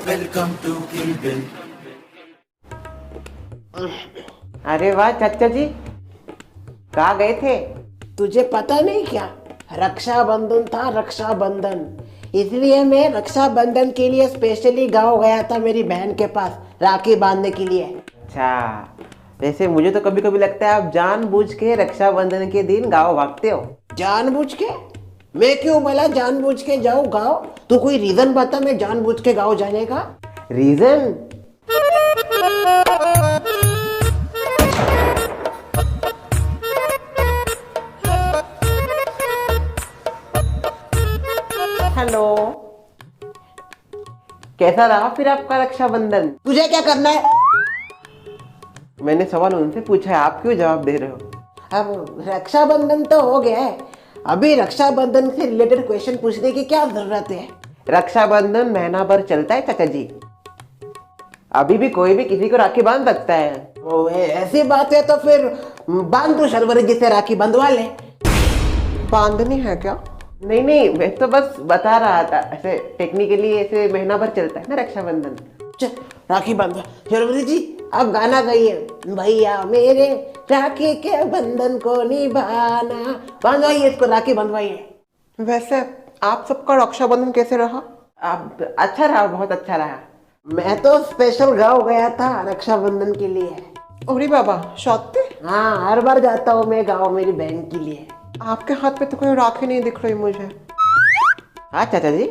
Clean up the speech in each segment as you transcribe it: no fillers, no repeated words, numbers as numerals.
Welcome to Kill Bill. अरे वाह चाचा जी, कहाँ गए थे? तुझे पता नहीं क्या? रक्षाबंधन था, रक्षाबंधन। इसलिए मैं रक्षाबंधन के लिए स्पेशली गांव गया था मेरी बहन के पास राखी बांधने के लिए। अच्छा, वैसे मुझे तो कभी कभी लगता है आप जानबूझ के रक्षाबंधन के दिन गाँव भागते हो। जानबूझ के? मैं क्यों बोला जानबूझ के जाऊँ गांव? तू कोई रीजन बता मैं जानबूझ के गांव जाने का। रीजन? हेलो, कैसा रहा फिर आपका रक्षाबंधन? तुझे क्या करना है? मैंने सवाल उनसे पूछा है, आप क्यों जवाब दे रहे हो? अब रक्षाबंधन तो हो गया है, अभी रक्षाबंधन से रिलेटेड क्वेश्चन पूछने की क्या जरूरत है? रक्षाबंधन महीना भर चलता है चाचा जी, अभी भी कोई भी किसी को राखी बांध सकता है। ऐसी बात है तो फिर बांध दो, शर्वरी जी से राखी बंधवा ले। बांधनी है क्या? नहीं नहीं, मैं तो बस बता रहा था, ऐसे टेक्निकली ऐसे महीना भर चलता है ना रक्षाबंधन। चल राखी बांधवा। शर्वरी जी आप गाना गाइए, भैया मेरे राखी के बंधन को निभाना। बांधवाइए इसको, राखी बंधवाइए। वैसे आप सबका रक्षाबंधन कैसे रहा? आप अच्छा रहा, बहुत अच्छा रहा। मैं तो स्पेशल गांव गया था रक्षाबंधन के लिए। अरे बाबा, सौते? हाँ, हर बार जाता हूँ मैं गांव मेरी बहन के लिए। आपके हाथ पे तो कोई राखी नहीं दिख रही मुझे। हाँ चाचा जी,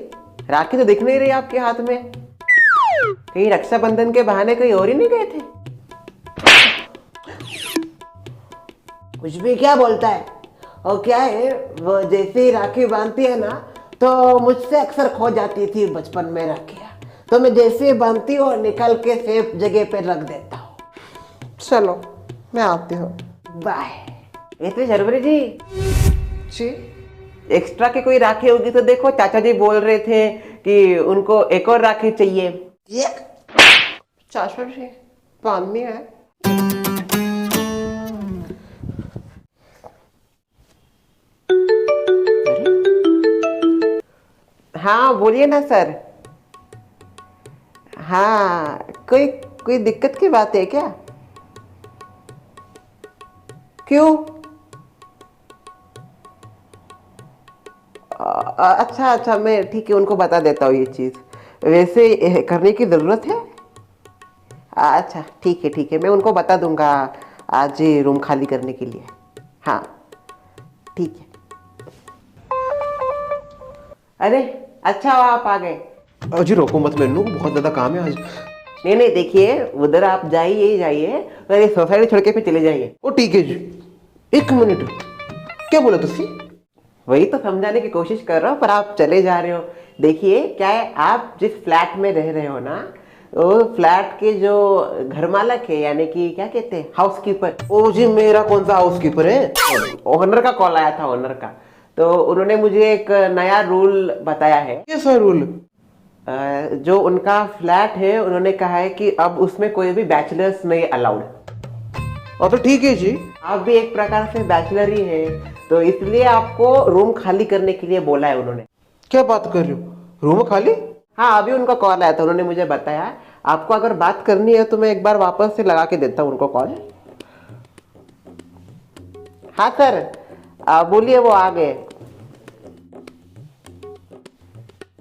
राखी तो दिख नहीं रही आपके हाथ में। कहीं रक्षाबंधन के बहाने कहीं और ही नहीं गए थे? कुछ भी क्या बोलता है? और क्या है, वो जैसे ही राखी बांधती है ना तो मुझसे अक्सर खो जाती थी बचपन में राखियाँ, तो मैं जैसे ही बांधती हूँ निकल के सेफ जगह पे रख देता हूँ। चलो मैं आती हूँ। बाय। ऐसे शर्वरी जी, एक्स्ट्रा के कोई राखी होगी तो देखो, चाचा जी बोल रहे थे कि उनको एक और राखी चाहिए। ये चाचा जी बांधनी है। हाँ बोलिए ना सर। हाँ, कोई कोई दिक्कत की बात है क्या? क्यों? अच्छा अच्छा, मैं ठीक है उनको बता देता हूँ ये चीज़। वैसे करने की ज़रूरत है? अच्छा ठीक है, मैं उनको बता दूंगा आज ही रूम खाली करने के लिए। हाँ ठीक है। अरे अच्छा हुआ आप आ गए। अजी रोको मत, मैनू बहुत ज़्यादा काम है आज। नहीं नहीं, देखिए उधर आप जाइए और ये सोसाइटी छोड़ के फिर चले जाइए। ओ ठीक है जी, एक मिनट, क्या बोला तुसी? वही तो समझाने की कोशिश कर रहा हूँ, पर आप चले जा रहे हो। देखिए क्या है, आप जिस फ्लैट में रह रहे हो ना, वो फ्लैट के जो घर मालक है, यानी कि क्या कहते हैं, हाउसकीपर। ओ जी, मेरा कौन सा हाउसकीपर है? ओनर का कॉल आया था, ओनर का। तो उन्होंने मुझे एक नया रूल बताया है। कैसा रूल? जो उनका फ्लैट है, उन्होंने कहा है कि अब उसमें कोई भी बैचलर्स नहीं अलाउड। और तो ठीक है जी। आप भी एक प्रकार से बैचलर ही है, तो इसलिए आपको रूम खाली करने के लिए बोला है उन्होंने। क्या बात कर रहे हो, रूम खाली? हाँ, अभी उनका कॉल आया था, उन्होंने मुझे बताया। आपको अगर बात करनी है तो मैं एक बार वापस से लगा के देता हूँ उनको कॉल। हाँ सर, बोलिए, वो आ गए।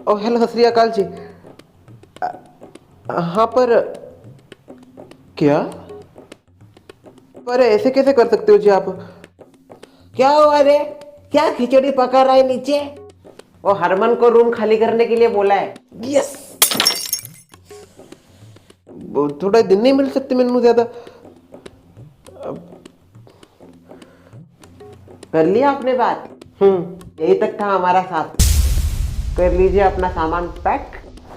ओ हेलो, सत श्री अकाल जी। हाँ पर क्या? पर ऐसे कैसे कर सकते हो जी आप? क्या हुआ रे? क्या खिचड़ी पका रहा है नीचे? वो हरमन को रूम खाली करने के लिए बोला है। यस। थोड़ा दिन नहीं मिल सकते मैनू ज्यादा? कर लिया आपने बात? यही तक था हमारा साथ। कर लीजिए अपना सामान पैक।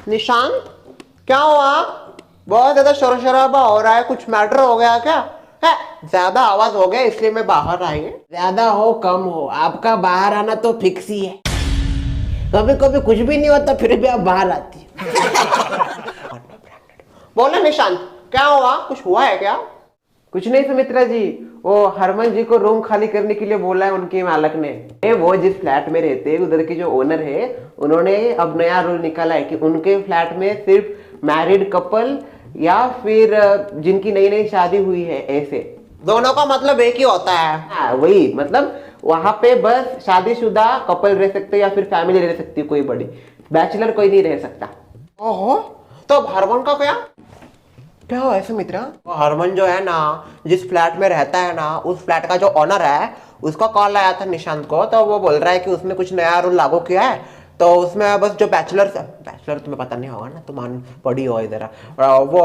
निशांत, क्या हुआ? बहुत ज्यादा शोर शराबा हो रहा है, कुछ मैटर हो गया क्या? है ज्यादा आवाज हो गया इसलिए मैं बाहर आई। ज्यादा हो कम हो, आपका बाहर आना तो फिक्स ही है। कभी कभी कुछ भी नहीं होता फिर भी आप बाहर आती है। बोलो निशांत, क्या हुआ? कुछ हुआ है क्या? कुछ नहीं सुमित्रा जी, वो हरमन जी को रूम खाली करने के लिए बोला है उनके मालक ने। वो जिस फ्लैट में रहते हैं, उधर के जो ओनर है, उन्होंने अब नया रूल निकाला है कि उनके फ्लैट में सिर्फ मैरिड कपल या फिर जिनकी नई नई शादी हुई है, ऐसे। दोनों का मतलब एक ही होता है। हाँ वही, मतलब वहां पे बस शादीशुदा कपल रह सकते या फिर फैमिली रह सकती है कोई बड़ी, बैचलर कोई नहीं रह सकता। ओहो, तो हरमन का क्या हुआ है सुमित्रा? वो हरमन जो है ना, जिस फ्लैट में रहता है ना, उस फ्लैट का जो ओनर है उसका कॉल आया था निशांत को, तो वो बोल रहा है कि उसने कुछ नया रूल लागू किया है, तो उसमें बस जो बैचलर तुम्हें पता नहीं होगा ना, तुम पढ़ी हो इधर, वो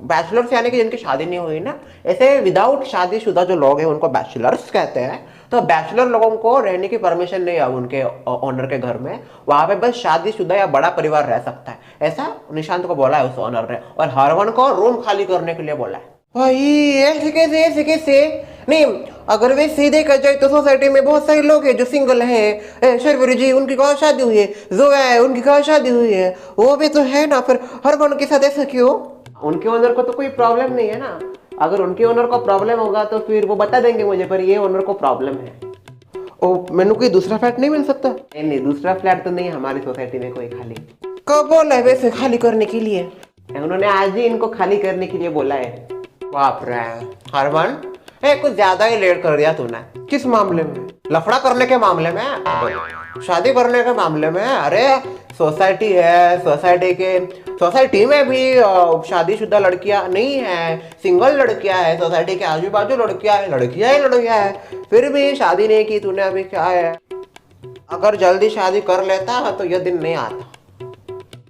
बैचलर्स यानी कि जिनकी शादी नहीं हुई ना, ऐसे विदाउट शादीशुदा जो लोग हैं उनको बैचलर्स कहते हैं। तो बैचलर लोगों को रहने की परमिशन नहीं है उनके ओनर के घर में, वहां पे बस शादीशुदा या बड़ा परिवार रह सकता है, ऐसा निशांत को बोला है उस ओनर ने, और हरवन को रूम खाली करने के लिए बोला है। भाई ऐसे कैसे नहीं, अगर वे सीधे कर जाए तो सोसाइटी में बहुत सारे लोग हैं जो सिंगल हैं। शर्वरी जी उनकी कहाँ शादी हुई है, जोया है उनकी कहाँ शादी हुई है, वो भी तो है ना, फिर हरवन के साथ ऐसा क्यों? उनके ओनर को तो कोई प्रॉब्लम नहीं है ना, अगर उनके ओनर को प्रॉब्लम होगा तो फिर वो बता देंगे मुझे, पर ये ओनर को प्रॉब्लम है। ओ मैंने कोई दूसरा फ्लैट नहीं मिल सकता? नहीं, दूसरा फ्लैट तो नहीं है हमारी सोसाइटी में कोई खाली। कब बोला है वैसे खाली करने के लिए? उन्होंने आज ही इनको खाली करने के लिए बोला है। बाप रे हरमन, कुछ ज्यादा ही लेट कर दिया तूने। किस मामले में? लफड़ा करने के मामले में, शादी करने के मामले में। अरे सोसाइटी है, सोसाइटी में भी शादीशुदा लड़कियां नहीं है, सिंगल लड़कियां है, सोसाइटी के आजू बाजू लड़कियां है, फिर भी शादी नहीं की तूने, अभी क्या है? अगर जल्दी शादी कर लेता तो यह दिन नहीं आता।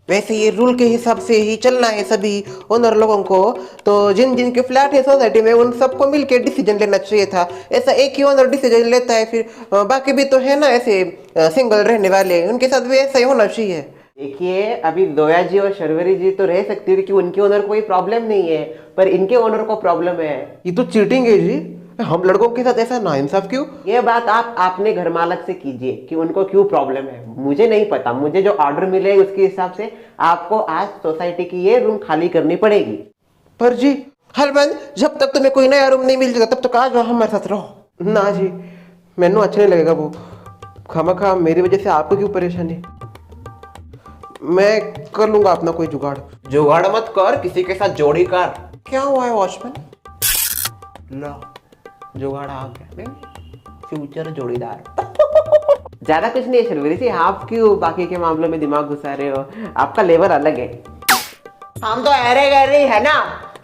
वैसे ये रूल के हिसाब से ही चलना है सभी ओनर लोगों को, तो जिन जिन के फ्लैट है सोसाइटी में उन सबको मिलके डिसीजन लेना चाहिए था। ऐसा एक ही ओनर डिसीजन लेता है, फिर बाकी भी तो है ना ऐसे सिंगल रहने वाले, उनके साथ भी ऐसा ही होना चाहिए। देखिए अभी जोया जी और शर्वरी जी तो रह सकती है क्योंकि उनके ओनर को कोई प्रॉब्लम नहीं है, पर इनके ओनर को प्रॉब्लम है। ये तो चीटिंग है जी, हम लड़कों के साथ ऐसा नाइंसाफ क्यों? ये बात आप अपने घर मालक से कीजिए कि उनको क्यों प्रॉब्लम है, मुझे नहीं पता। मुझे जो ऑर्डर मिले उसके हिसाब से आपको आज सोसाइटी की ये रूम खाली करनी पड़ेगी। पर जी हरबंद, जब तक तुम्हें कोई नया रूम नहीं मिल जाता तब तक आज हमारे साथ रहो ना जी। मैनू अच्छा नहीं लगेगा वो, खामखा मेरी वजह से आपको क्यों परेशानी। मैं कर लूंगा अपना कोई जुगाड़। जुगाड़ मत कर, किसी के साथ जोड़ी कर। क्या हुआ है वॉचमैन? लो जुगाड़ आ गया, नहीं फ्यूचर जोड़ीदार। ज्यादा कुछ नहीं है शर्वरी जी, आप क्यों बाकी के मामलों में दिमाग घुसा रहे हो, आपका लेवल अलग है। हम तो अरे गहरे है ना,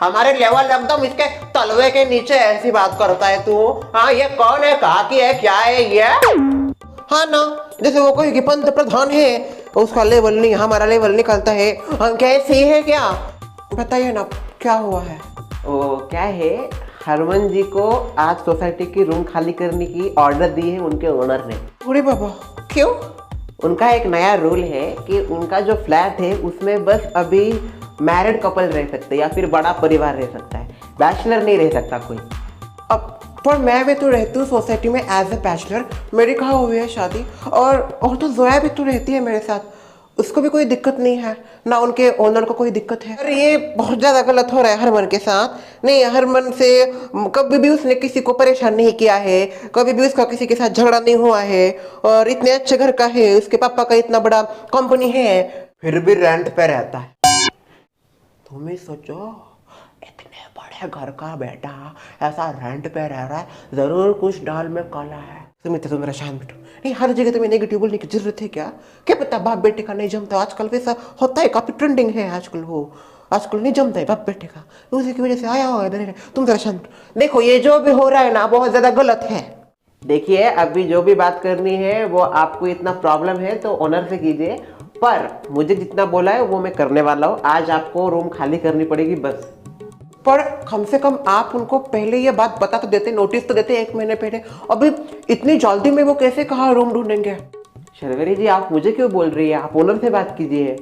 हमारे लेवल एकदम इसके तलवे के नीचे। ऐसी बात करता है तू? हाँ ये कौन है, कहाँ की है, क्या है ये? हाँ ना, जैसे वो कोई पंत प्रधान है, उसका लेवल नहीं हमारा लेवल निकलता है, हम कैसे है क्या? बताइए ना क्या हुआ है? वो क्या है, हरमन जी को आज सोसाइटी की रूम खाली करने की ऑर्डर दी है उनके ओनर ने। अरे बाबा, क्यों? उनका एक नया रूल है कि उनका जो फ्लैट है उसमें बस अभी मैरिड कपल रह सकते या फिर बड़ा परिवार रह सकता है, बैचलर नहीं रह सकता कोई। अब पर मैं भी तो रहती हूँ सोसाइटी में एज ए बैचलर, मेरी कहाँ हुई है शादी, और तो जोया भी तो रहती है मेरे साथ, उसको भी कोई दिक्कत नहीं है ना, उनके ओनर को कोई दिक्कत है। अरे ये बहुत ज़्यादा गलत हो रहा है हरमन के साथ। नहीं, हरमन से कभी भी उसने किसी को परेशान नहीं किया है, कभी भी उसका किसी के साथ झगड़ा नहीं हुआ है, और इतने अच्छे घर का है, उसके पापा का इतना बड़ा कंपनी है, फिर भी रेंट पे रहता है। तुम ही सोचो, इतने बड़े घर का बेटा ऐसा रेंट पे रह रहा है, जरूर कुछ डाल में काला है। तुम मेरा शांत बैठो। नहीं, हर जगह तुम्हें नेगेटिव बोलने की जरूरत है क्या पता बाप बेटे का नहीं जमता, आजकल वैसा होता है, काफी ट्रेंडिंग है आजकल, वो आजकल नहीं जमता है बाप बेटे का, उसी की वजह से आया हुआ है। तुम जरा शांत देखो, ये जो भी हो रहा है ना बहुत ज्यादा गलत है। देखिए अभी जो भी बात करनी है वो आपको इतना प्रॉब्लम है तो ओनर से कीजिए, पर मुझे जितना बोला है वो मैं करने वाला हूँ। आज आपको रूम खाली करनी पड़ेगी बस। पर कम से कम आप उनको पहले ये बात बता तो देते, नोटिस तो देते 1 महीने पहले। अभी इतनी जल्दी में वो कैसे कहाँ रूम ढूंढेंगे? शर्वरी जी आप मुझे क्यों बोल रही है, आप ओनर से बात कीजिए।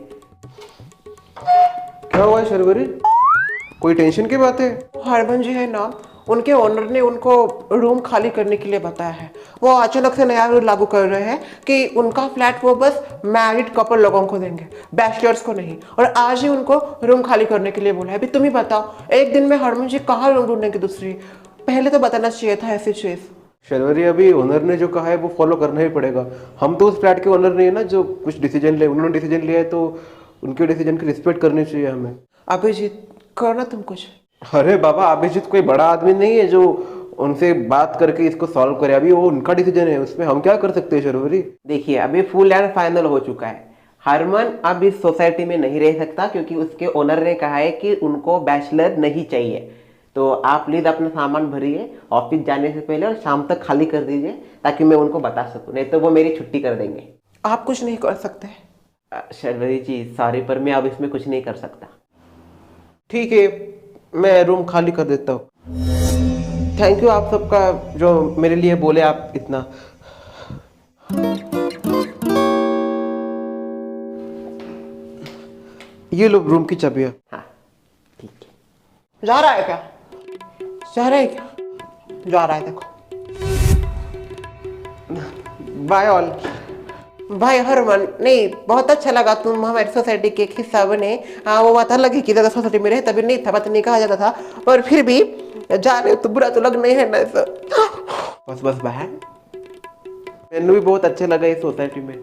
क्या हुआ शर्वरी, कोई टेंशन की बात है? हरबंस जी है ना, उनके ओनर ने उनको रूम खाली करने के लिए बताया है। वो अचानक से नया रूल लागू कर रहे हैं कि उनका फ्लैट वो बस मैरिड कपल लोगों को देंगे, बैचलर्स को नहीं, और आज ही उनको रूम खाली करने के लिए बोला है। अभी तुम ही बताओ, एक दिन में हरमन जी कहाँ रूम ढूंढेंगे दूसरी? पहले तो बताना चाहिए था ऐसी चीज। शर्वरी, अभी ओनर ने जो कहा है वो फॉलो करना ही पड़ेगा। हम तो उस फ्लैट के ओनर नहीं है ना जो कुछ डिसीजन ले, उन्होंने डिसीजन लिया है तो उनके डिसीजन की रिस्पेक्ट करनी चाहिए हमें। अभिजीत करना तुम कुछ। अरे बाबा, अभिजीत कोई बड़ा आदमी नहीं है जो उनसे बात करके इसको सॉल्व करे। अभी वो उनका डिसीजन है, उसमें हम क्या कर सकते हैं शर्वरी। देखिए अभी फुल एंड फाइनल हो चुका है। हरमन अब इस सोसाइटी में नहीं रह सकता क्योंकि उसके ओनर ने कहा है कि उनको बैचलर नहीं चाहिए। तो आप प्लीज अपना सामान भरिए ऑफिस जाने से पहले और शाम तक खाली कर दीजिए ताकि मैं उनको बता सकूं, नहीं तो वो मेरी छुट्टी कर देंगे। आप कुछ नहीं कर सकते। शर्वरी जी सॉरी, पर मैं अब इसमें कुछ नहीं कर सकता। ठीक है, मैं रूम खाली कर देता हूँ। थैंक यू आप सबका जो मेरे लिए बोले आप इतना। ये लो रूम की चाबियाँ। हाँ ठीक है। जा रहा है क्या? जा रहे हैं क्या? जा रहा है, देखो। Bye all. भाई हरमन, नहीं बहुत अच्छा लगा तुम हमारी सोसाइटी के एक हिस्सा बने। हाँ वो बात अलग ही कि ज्यादा सोसाइटी में रहे तभी नहीं था, बात नहीं कहा जाता था, पर फिर भी जा रहे हो तो बुरा तो लग नहीं है ना ऐसा। बस बस बहन, मैंने भी बहुत अच्छा लगा इस सोसाइटी में।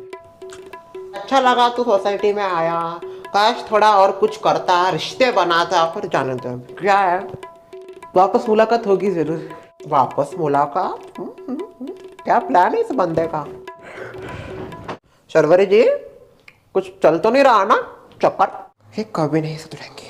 अच्छा लगा तू सोसाइटी में आया, काश थोड़ा और कुछ करता, रिश्ते बनाता, पर जाने दो। क्या है, वापस मुलाकात होगी जरूर। वापस मुलाकात? क्या प्लान है इस बंदे का? शर्वरी जी कुछ चल तो नहीं रहा ना चक्कर? ये कभी नहीं सुधरेंगे।